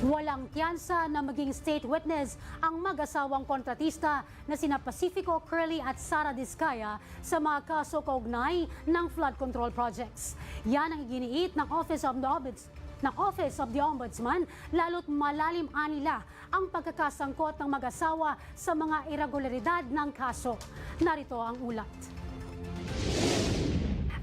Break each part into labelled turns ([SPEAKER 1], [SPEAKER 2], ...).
[SPEAKER 1] Walang tiyansa na maging state witness ang mag-asawang kontratista na sina Pacifico Curly at Sara Diskaya sa mga kaso kaugnay ng flood control projects. Yan ang iginiit ng Office of the Ombudsman, lalo't malalim nila ang pagkakasangkot ng mag-asawa sa mga irregularidad ng kaso. Narito ang ulat.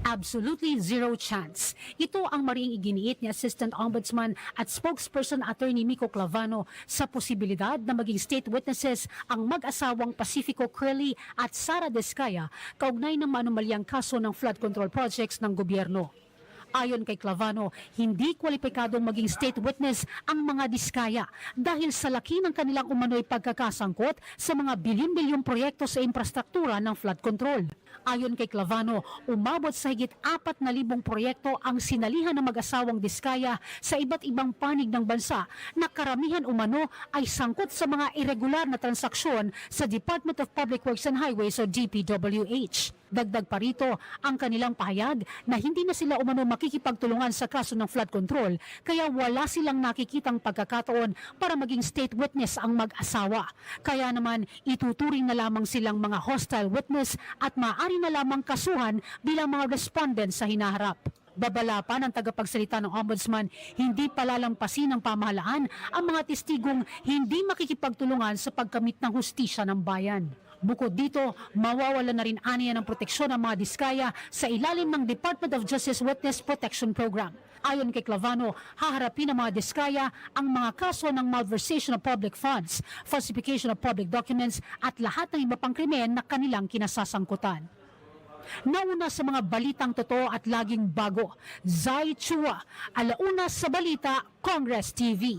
[SPEAKER 1] Absolutely zero chance. Ito ang mariing iginiit ni Assistant Ombudsman at Spokesperson Attorney Miko Clavano sa posibilidad na maging state witnesses ang mag-asawang Pacifico Curly at Sara Diskaya kaugnay ng manumalyang kaso ng flood control projects ng gobyerno. Ayon kay Clavano, hindi kwalipikadong maging state witness ang mga Diskaya dahil sa laki ng kanilang umano'y pagkakasangkot sa mga bilyon-bilyong proyekto sa infrastruktura ng flood control. Ayon kay Clavano, umabot sa higit 4,000 proyekto ang sinalihan ng mag-asawang Diskaya sa iba't ibang panig ng bansa na karamihan umano ay sangkot sa mga irregular na transaksyon sa Department of Public Works and Highways o DPWH. Dagdag pa rito ang kanilang pahayag na hindi na sila umano makikipagtulungan sa kaso ng flood control kaya wala silang nakikitang pagkakataon para maging state witness ang mag-asawa. Kaya naman ituturing na lamang silang mga hostile witness at maaari na lamang kasuhan bilang mga respondent sa hinaharap. Babala pa ng tagapagsalita ng Ombudsman, hindi palalampasin ng pamahalaan ang mga testigong hindi makikipagtulungan sa pagkamit ng hustisya ng bayan. Bukod dito, mawawala na rin aniya ng proteksyon ng mga Diskaya sa ilalim ng Department of Justice Witness Protection Program. Ayon kay Clavano, haharapin ng mga Diskaya ang mga kaso ng malversation of public funds, falsification of public documents at lahat ng iba pang krimen na kanilang kinasasangkutan. Nauna sa mga balitang totoo at laging bago, Zai Chua, Alauna sa Balita, Congress TV.